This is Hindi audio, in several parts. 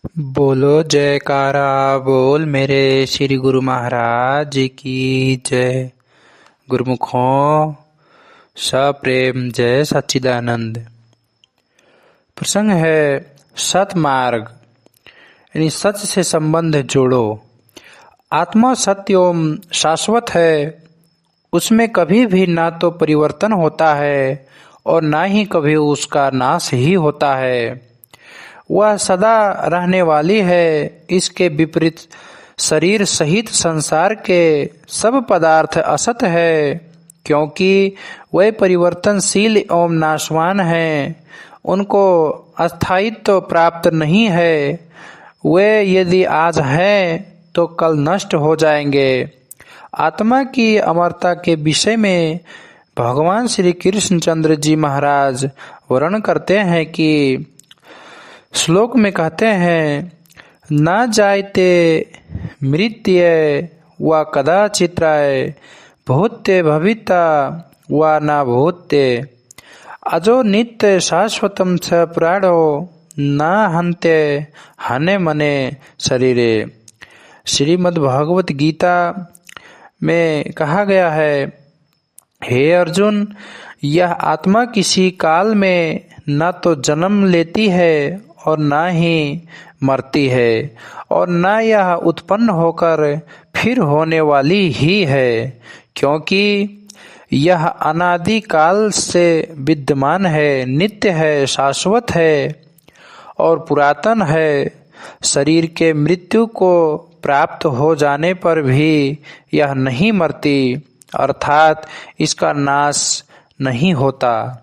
बोलो जयकारा बोल मेरे श्री गुरु महाराज जी की जय। गुरुमुखों सप्रेम जय सच्चिदानंद। प्रसंग है सतमार्ग, यानी सच से संबंध जोड़ो। आत्मा सत्य एवं शाश्वत है, उसमें कभी भी ना तो परिवर्तन होता है और ना ही कभी उसका नाश ही होता है। वह सदा रहने वाली है। इसके विपरीत शरीर सहित संसार के सब पदार्थ असत है, क्योंकि वे परिवर्तनशील एवं नाशवान हैं। उनको अस्थायित्व प्राप्त नहीं है। वे यदि आज हैं तो कल नष्ट हो जाएंगे। आत्मा की अमरता के विषय में भगवान श्री कृष्णचंद्र जी महाराज वर्णन करते हैं कि श्लोक में कहते हैं, न जायते मृत्य व कदाचित्राय भूत्य भविता व न भूत्य अजो नित्य शाश्वतम च प्राणो न हन्ते हने मने शरीरे। श्रीमद् भगवत गीता में कहा गया है, हे अर्जुन, यह आत्मा किसी काल में न तो जन्म लेती है और न ही मरती है, और न यह उत्पन्न होकर फिर होने वाली ही है, क्योंकि यह अनादि काल से विद्यमान है, नित्य है, शाश्वत है और पुरातन है। शरीर के मृत्यु को प्राप्त हो जाने पर भी यह नहीं मरती, अर्थात इसका नाश नहीं होता।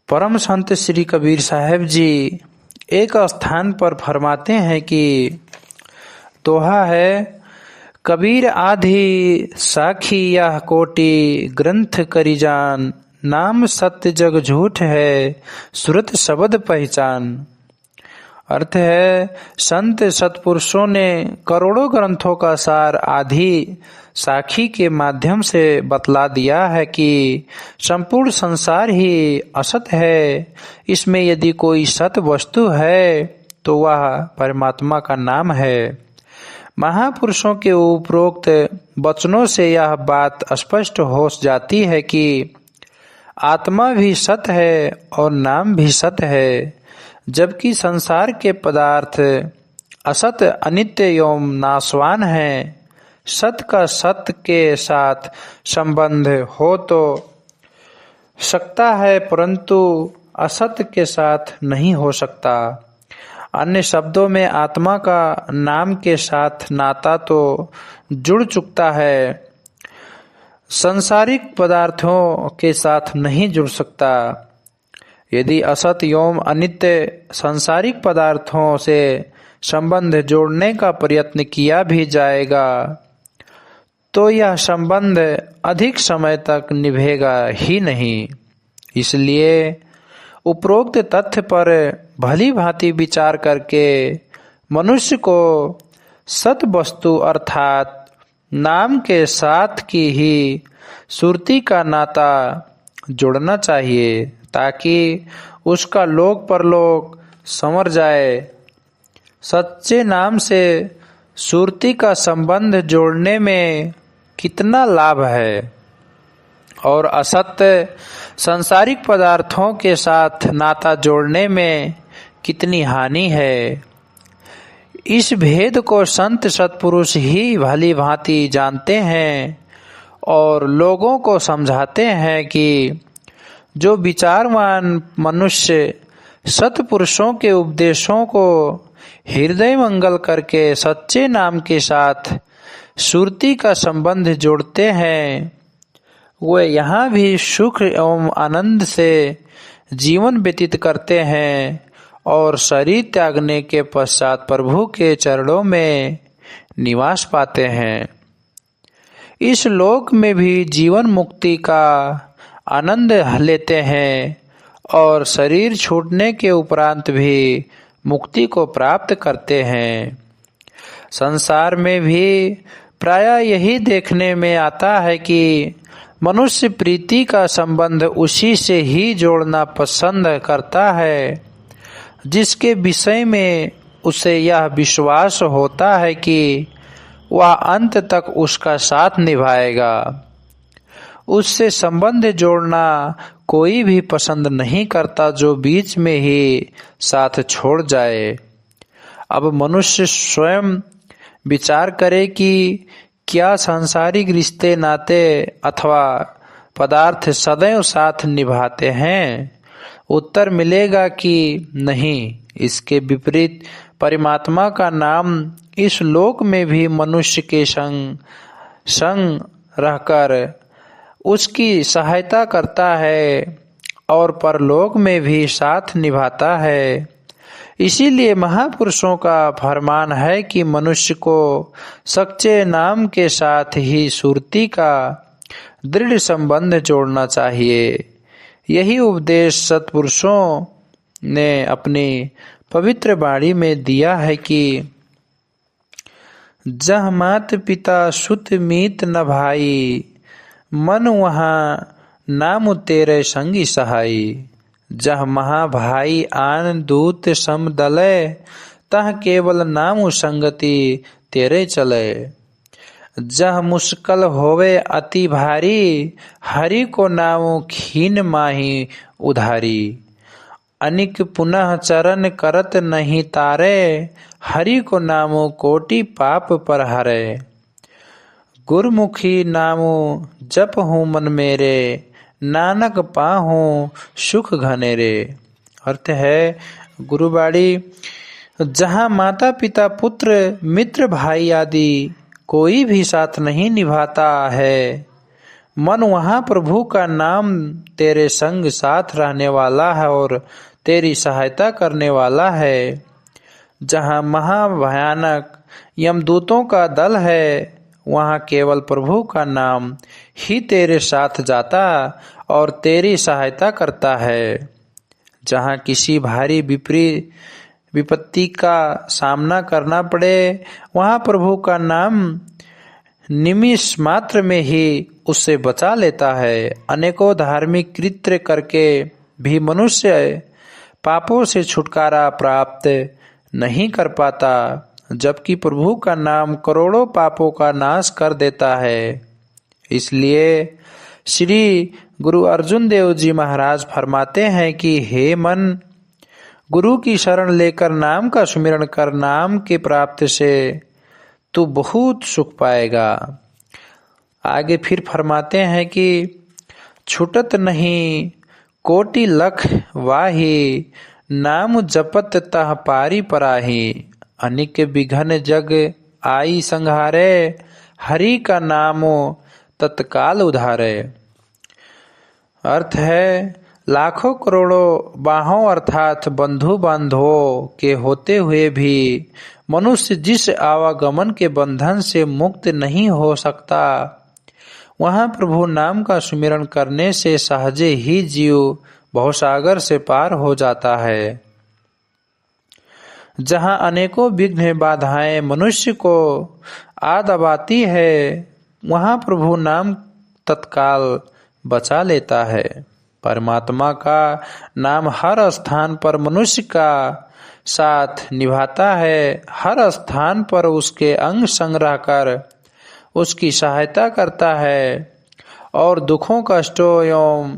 परम संत श्री कबीर साहब जी एक स्थान पर फरमाते हैं कि दोहा है, कबीर आधि साखी यह कोटि ग्रंथ करी जान, नाम सत्य जग झूठ है सुरत शब्द पहचान। अर्थ है, संत सत्पुरुषों ने करोड़ों ग्रंथों का सार आधि साखी के माध्यम से बतला दिया है कि संपूर्ण संसार ही असत है। इसमें यदि कोई सत वस्तु है तो वह परमात्मा का नाम है। महापुरुषों के उपरोक्त वचनों से यह बात स्पष्ट हो जाती है कि आत्मा भी सत है और नाम भी सत है, जबकि संसार के पदार्थ असत, अनित्य एवं नाशवान हैं। सत का सत्य के साथ संबंध हो तो सकता है, परंतु असत के साथ नहीं हो सकता। अन्य शब्दों में आत्मा का नाम के साथ नाता तो जुड़ चुकता है, सांसारिक पदार्थों के साथ नहीं जुड़ सकता। यदि असत एवं अनित्य सांसारिक पदार्थों से संबंध जोड़ने का प्रयत्न किया भी जाएगा तो यह संबंध अधिक समय तक निभेगा ही नहीं। इसलिए उपरोक्त तथ्य पर भली भांति विचार करके मनुष्य को सत वस्तु अर्थात नाम के साथ की ही सुरती का नाता जोड़ना चाहिए, ताकि उसका लोक परलोक संवर जाए। सच्चे नाम से सुरती का संबंध जोड़ने में कितना लाभ है और असत्य सांसारिक पदार्थों के साथ नाता जोड़ने में कितनी हानि है। इस भेद को संत सत्पुरुष ही भली भांति जानते हैं और लोगों को समझाते हैं कि जो विचारवान मनुष्य सत्पुरुषों के उपदेशों को हृदय मंगल करके सच्चे नाम के साथ सुरती का संबंध जोड़ते हैं, वे यहाँ भी सुख एवं आनंद से जीवन व्यतीत करते हैं और शरीर त्यागने के पश्चात प्रभु के चरणों में निवास पाते हैं। इस लोक में भी जीवन मुक्ति का आनंद लेते हैं और शरीर छूटने के उपरांत भी मुक्ति को प्राप्त करते हैं। संसार में भी प्रायः यही देखने में आता है कि मनुष्य प्रीति का संबंध उसी से ही जोड़ना पसंद करता है जिसके विषय में उसे यह विश्वास होता है कि वह अंत तक उसका साथ निभाएगा, उससे संबंध जोड़ना कोई भी पसंद नहीं करता जो बीच में ही साथ छोड़ जाए। अब मनुष्य स्वयं विचार करे कि क्या सांसारिक रिश्ते नाते अथवा पदार्थ सदैव साथ निभाते हैं? उत्तर मिलेगा कि नहीं। इसके विपरीत परमात्मा का नाम इस लोक में भी मनुष्य के संग रहकर उसकी सहायता करता है और परलोक में भी साथ निभाता है। इसीलिए महापुरुषों का फरमान है कि मनुष्य को सच्चे नाम के साथ ही सुरती का दृढ़ संबंध जोड़ना चाहिए। यही उपदेश सत्पुरुषों ने अपनी पवित्र वाणी में दिया है कि जह मात पिता सुत मीत न भाई, मन वहाँ नाम तेरे संगी सहाई। जह महा भाई आन दूत सम दले, तह केवल नाम संगति तेरे चले। जह मुश्किल होवे अति भारी, हरि को नाम खीन माही उधारी। अनिक पुनः चरण करत नहीं तारे, हरि को नामो कोटि पाप पर हरे। गुरमुखी नामो जप हूँ मन मेरे, नानक पाहूँ सुख घनेरे। अर्थ है गुरुबाड़ी, जहाँ माता पिता पुत्र मित्र भाई आदि कोई भी साथ नहीं निभाता है, मन वहाँ प्रभु का नाम तेरे संग साथ रहने वाला है और तेरी सहायता करने वाला है। जहाँ महाभयानक यमदूतों का दल है, वहाँ केवल प्रभु का नाम ही तेरे साथ जाता और तेरी सहायता करता है। जहाँ किसी भारी विपत्ति का सामना करना पड़े, वहाँ प्रभु का नाम निमिष मात्र में ही उससे बचा लेता है। अनेकों धार्मिक कृत्य करके भी मनुष्य पापों से छुटकारा प्राप्त नहीं कर पाता, जबकि प्रभु का नाम करोड़ों पापों का नाश कर देता है। इसलिए श्री गुरु अर्जुन देव जी महाराज फरमाते हैं कि हे मन, गुरु की शरण लेकर नाम का सुमिरन कर, नाम के प्राप्त से तू बहुत सुख पाएगा। आगे फिर फरमाते हैं कि छूटत नहीं कोटि लख वाही, नाम जपत तह पारी पराही। अनिक विघन जग आई संघारे, हरि का नामो तत्काल उधारे। अर्थ है लाखों करोड़ों बाहों अर्थात बंधु बांधवों के होते हुए भी मनुष्य जिस आवागमन के बंधन से मुक्त नहीं हो सकता, वहाँ प्रभु नाम का सुमिरन करने से सहजे ही जीव भवसागर से पार हो जाता है। जहाँ अनेकों विघ्न बाधाएं मनुष्य को आ दबाती है, वहाँ प्रभु नाम तत्काल बचा लेता है। परमात्मा का नाम हर स्थान पर मनुष्य का साथ निभाता है, हर स्थान पर उसके अंग संग रहकर उसकी सहायता करता है और दुखों कष्टों एवं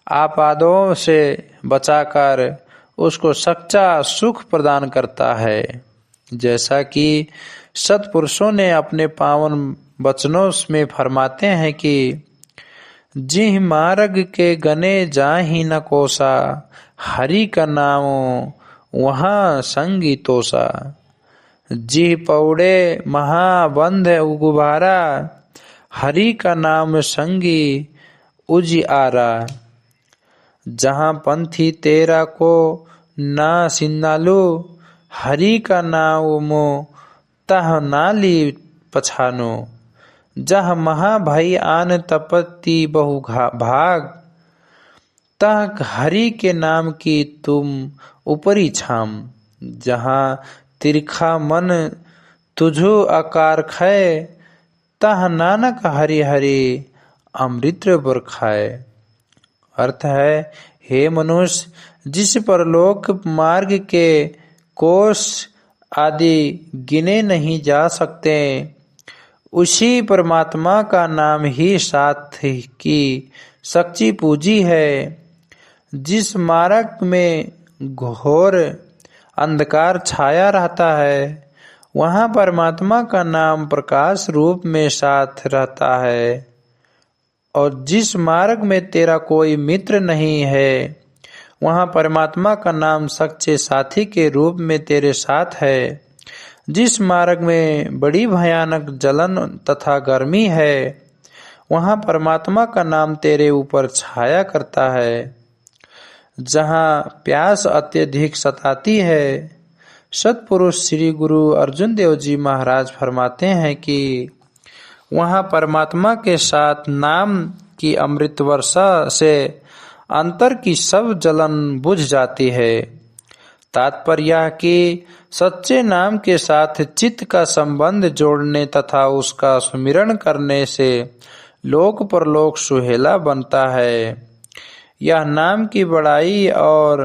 आपादों से बचाकर उसको सच्चा सुख प्रदान करता है। जैसा कि सत्पुरुषों ने अपने पावन वचनों में फरमाते हैं कि जिह मार्ग के गने जाहि न कोसा, हरि का नाम वहाँ संगी तोसा। जिह पौड़े महाबंध उगुबारा, हरि का नाम संगी उजिआरा। जहाँ पंथी तेरा को ना सिन्नालू, हरि का नाम तह नाली पछानो। जह महाभई आन तपति बहु भाग, तह हरि के नाम की तुम ऊपरी छाम। जहाँ तिरखा मन तुझो आकार खाए, तह नानक हरि हरि अमृत बर खाए। अर्थ है हे मनुष्य, जिस परलोक मार्ग के कोष आदि गिने नहीं जा सकते, उसी परमात्मा का नाम ही साथ की सच्ची पूंजी है। जिस मार्ग में घोर अंधकार छाया रहता है, वहाँ परमात्मा का नाम प्रकाश रूप में साथ रहता है। और जिस मार्ग में तेरा कोई मित्र नहीं है, वहाँ परमात्मा का नाम सच्चे साथी के रूप में तेरे साथ है। जिस मार्ग में बड़ी भयानक जलन तथा गर्मी है, वहाँ परमात्मा का नाम तेरे ऊपर छाया करता है। जहाँ प्यास अत्यधिक सताती है, सतपुरुष श्री गुरु अर्जुन देव जी महाराज फरमाते हैं कि वहाँ परमात्मा के साथ नाम की अमृत वर्षा से अंतर की सब जलन बुझ जाती है। तात्पर्य यह कि सच्चे नाम के साथ चित्त का संबंध जोड़ने तथा उसका सुमिरन करने से लोक परलोक सुहेला बनता है। यह नाम की बड़ाई और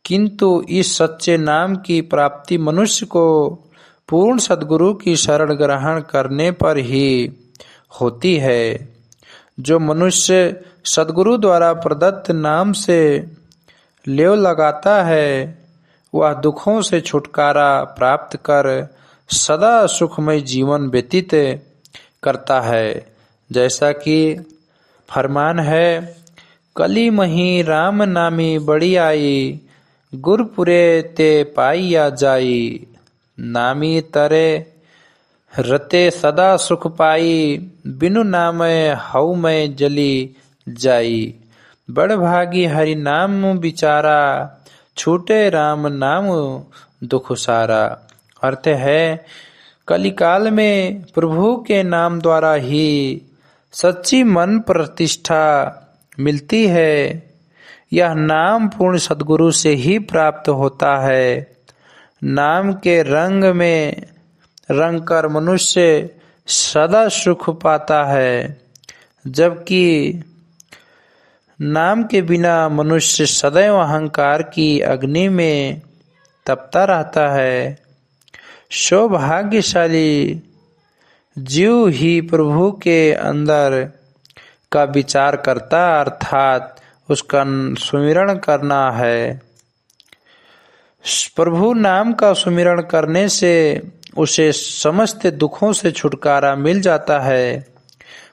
किंतु इस सच्चे नाम की प्राप्ति मनुष्य को पूर्ण सद्गुरु की शरण ग्रहण करने पर ही होती है। जो मनुष्य सद्गुरु द्वारा प्रदत्त नाम से लेव लगाता है, वह दुखों से छुटकारा प्राप्त कर सदा सुखमय जीवन व्यतीत करता है। जैसा कि फरमान है, कली मही राम नामी बड़ी आई, गुरपुरे ते पाइया जाई, नामी तरे रते सदा सुख पाई, बिनु नामय हऊ में जली जाई, बड़ भागी हरि नाम बिचारा, छूटे राम नाम दुख सारा। अर्थ है, कलिकाल में प्रभु के नाम द्वारा ही सच्ची मन प्रतिष्ठा मिलती है। यह नाम पूर्ण सद्गुरु से ही प्राप्त होता है। नाम के रंग में रंग कर मनुष्य सदा सुख पाता है, जबकि नाम के बिना मनुष्य सदैव अहंकार की अग्नि में तपता रहता है। सौभाग्यशाली जीव ही प्रभु के अंदर का विचार करता, अर्थात उसका सुमिरन करना है। प्रभु नाम का सुमिरन करने से उसे समस्त दुखों से छुटकारा मिल जाता है।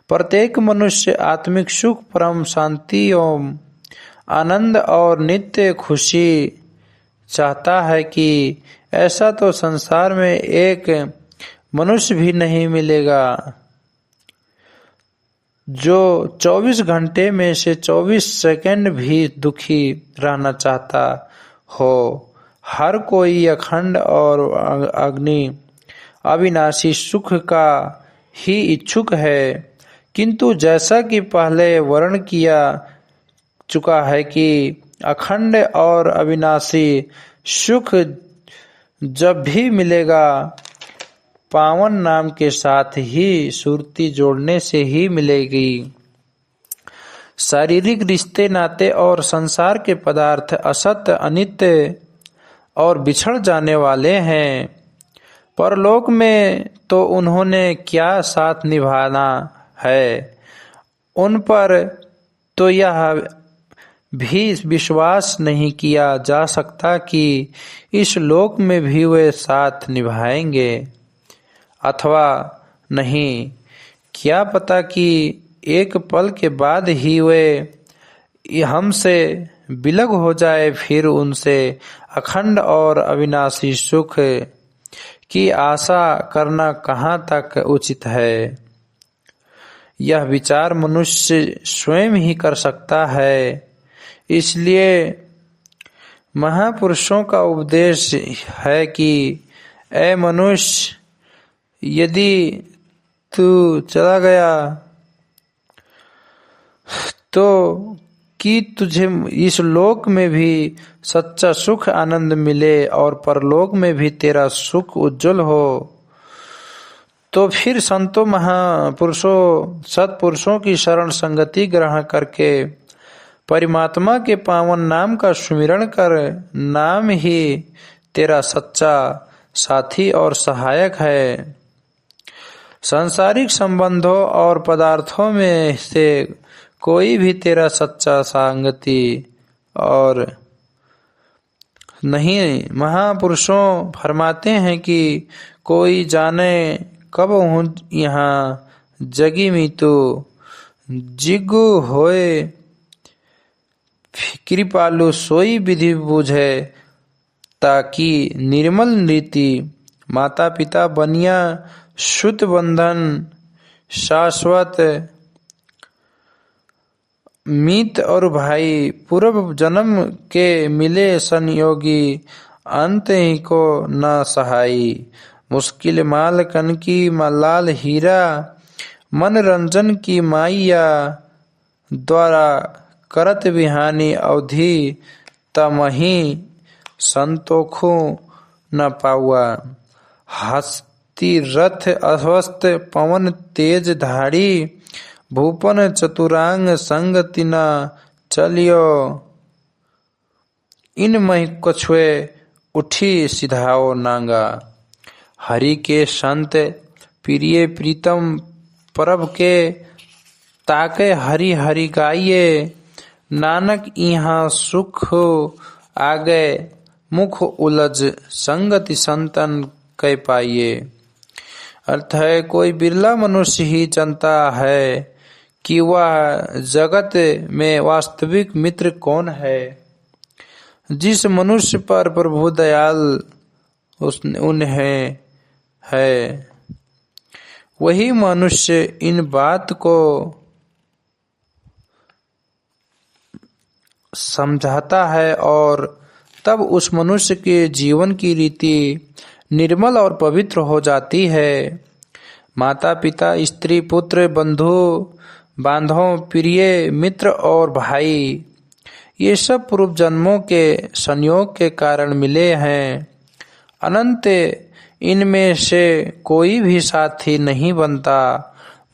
प्रत्येक मनुष्य आत्मिक सुख, परम शांति एवं आनंद और नित्य खुशी चाहता है कि ऐसा तो संसार में एक मनुष्य भी नहीं मिलेगा जो 24 घंटे में से 24 सेकंड भी दुखी रहना चाहता हो। हर कोई अखंड और अग्नि अविनाशी सुख का ही इच्छुक है, किंतु जैसा कि पहले वर्णन किया चुका है कि अखंड और अविनाशी सुख जब भी मिलेगा, पावन नाम के साथ ही सुरती जोड़ने से ही मिलेगी। शारीरिक रिश्ते नाते और संसार के पदार्थ असत्य, अनित्य और बिछड़ जाने वाले हैं। परलोक में तो उन्होंने क्या साथ निभाना है, उन पर तो यह भी विश्वास नहीं किया जा सकता कि इस लोक में भी वे साथ निभाएंगे अथवा नहीं। क्या पता कि एक पल के बाद ही वे हमसे विलग हो जाए, फिर उनसे अखंड और अविनाशी सुख की आशा करना कहाँ तक उचित है। यह विचार मनुष्य स्वयं ही कर सकता है। इसलिए महापुरुषों का उपदेश है कि ऐ मनुष्य, यदि तू चला गया तो कि तुझे इस लोक में भी सच्चा सुख आनंद मिले और परलोक में भी तेरा सुख उज्जवल हो, तो फिर संतों, महापुरुषों, सत्पुरुषों की शरण संगति ग्रहण करके परमात्मा के पावन नाम का सुमिरण कर। नाम ही तेरा सच्चा साथी और सहायक है। सांसारिक संबंधों और पदार्थों में से कोई भी तेरा सच्चा संगति और नहीं। महापुरुषों फरमाते हैं कि कोई जाने कब हूँ यहाँ जगी मितु, जिगु होए कृपालु सोई विधि बूझे, ताकि निर्मल रीति माता पिता बनिया शुद्ध बंधन शाश्वत मीत और भाई पूर्व जन्म के मिले संयोगी अंत ही को न सहाई। मुश्किल माल कनकी लाल हीरा, मनरंजन की माइया द्वारा करत बिहानी अवधि, तमही संतोखु न पाउआ। हस्ती रथ अस्वस्थ पवन तेज धारी, भूपन चतुरांग संग तिना चलियो, इन मही कछुए उठी सिधाओ नांगा। हरि के संत प्रिय प्रीतम परब के, ताके हरि हरि गाइए, नानक यहाँ सुख आगे मुख उलझ, संगति संतन कह पाइए। अर्थ है, कोई बिरला मनुष्य ही जानता है कि वह जगत में वास्तविक मित्र कौन है। जिस मनुष्य पर प्रभु दयाल उन्हें है, वही मनुष्य इन बात को समझाता है और तब उस मनुष्य के जीवन की रीति निर्मल और पवित्र हो जाती है। माता पिता स्त्री पुत्र बंधु बांधव प्रिय मित्र और भाई, ये सब पूर्व जन्मों के संयोग के कारण मिले हैं। अनंत इनमें से कोई भी साथी नहीं बनता।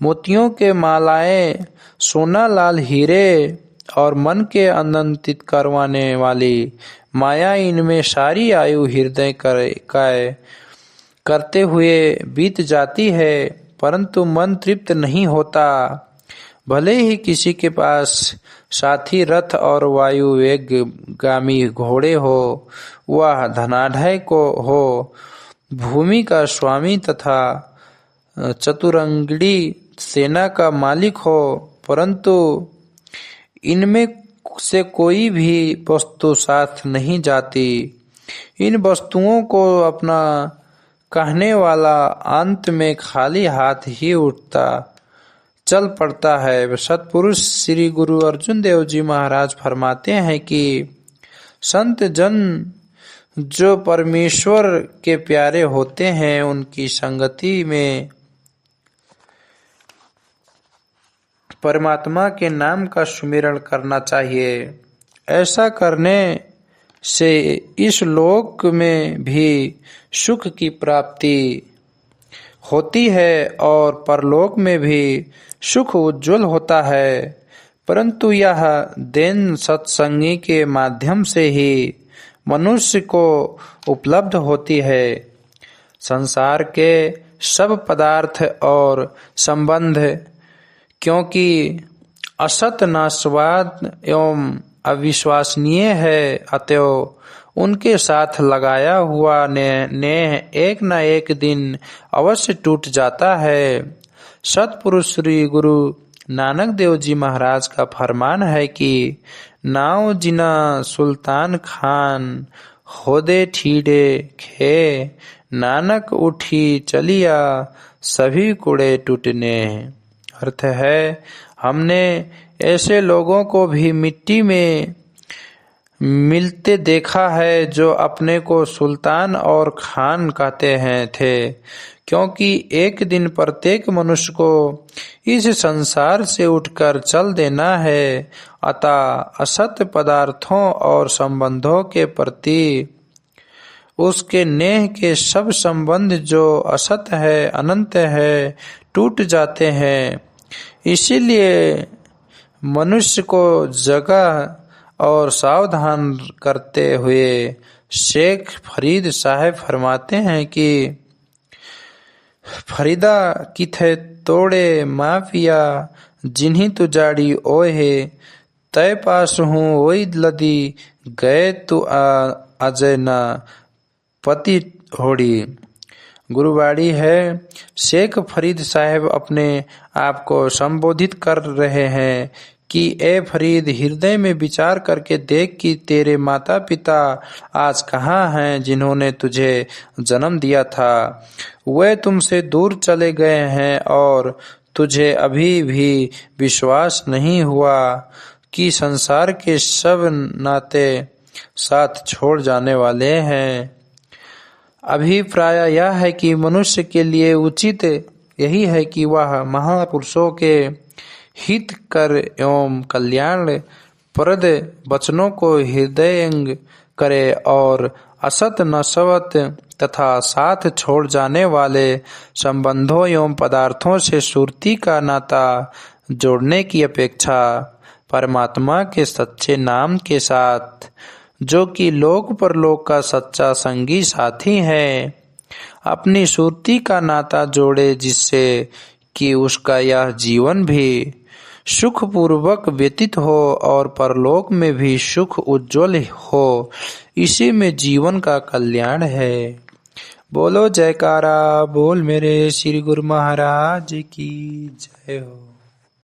मोतियों के मालाएं, सोना लाल हीरे और मन के आनंदित करवाने वाली माया, इनमें सारी आयु हृदय करते हुए बीत जाती है, परंतु मन तृप्त नहीं होता। भले ही किसी के पास साथी रथ और वायु वेगगामी घोड़े हो, वह धनाढ़ को हो, भूमि का स्वामी तथा चतुरंगड़ी सेना का मालिक हो, परंतु इनमें से कोई भी वस्तु साथ नहीं जाती। इन वस्तुओं को अपना कहने वाला अंत में खाली हाथ ही उठता चल पड़ता है। सतपुरुष श्री गुरु अर्जुन देव जी महाराज फरमाते हैं कि संत जन जो परमेश्वर के प्यारे होते हैं, उनकी संगति में परमात्मा के नाम का सुमिरन करना चाहिए। ऐसा करने से इस लोक में भी सुख की प्राप्ति होती है और परलोक में भी सुख उज्जवल होता है, परंतु यह देन सत्संगी के माध्यम से ही मनुष्य को उपलब्ध होती है। संसार के सब पदार्थ और संबंध क्योंकि असत नाशवाद एवं अविश्वसनीय है, अतएव उनके साथ लगाया हुआ नेह एक न एक दिन अवश्य टूट जाता है। सतपुरुष श्री गुरु नानक देव जी महाराज का फरमान है कि नाव जिना सुल्तान खान होदे ठीडे खे, नानक उठी चलिया सभी कुड़े टूटने। अर्थ है, हमने ऐसे लोगों को भी मिट्टी में मिलते देखा है जो अपने को सुल्तान और खान कहते हैं थे, क्योंकि एक दिन प्रत्येक मनुष्य को इस संसार से उठकर चल देना है। अतः असत पदार्थों और संबंधों के प्रति उसके नेह के सब संबंध जो असत है, अनंत है, टूट जाते हैं। इसीलिए मनुष्य को जगह और सावधान करते हुए शेख फरीद साहब फरमाते हैं कि फरीदा किथे तोड़े माफिया जिन्हीं तुजाड़ी ओहे तय पास हूँ वही लदी गए तू अजय न पति होड़ी। गुरुवाणी है। शेख फरीद साहब अपने आप को संबोधित कर रहे हैं कि ए फरीद, हृदय में विचार करके देख कि तेरे माता पिता आज कहाँ हैं जिन्होंने तुझे जन्म दिया था। वे तुमसे दूर चले गए हैं और तुझे अभी भी विश्वास नहीं हुआ कि संसार के सब नाते साथ छोड़ जाने वाले हैं। अभिप्राय यह है कि मनुष्य के लिए उचित यही है कि वह महापुरुषों के हित कर एवं कल्याण प्रद वचनों को हृदयंग करे और असत नसवत तथा साथ छोड़ जाने वाले संबंधों एवं पदार्थों से सुरती का नाता जोड़ने की अपेक्षा परमात्मा के सच्चे नाम के साथ, जो कि लोक परलोक का सच्चा संगी साथी है, अपनी सुरती का नाता जोड़े, जिससे कि उसका यह जीवन भी सुखपूर्वक व्यतीत हो और परलोक में भी सुख उज्जवल हो। इसी में जीवन का कल्याण है। बोलो जयकारा बोल मेरे श्री गुरु महाराज की जय हो।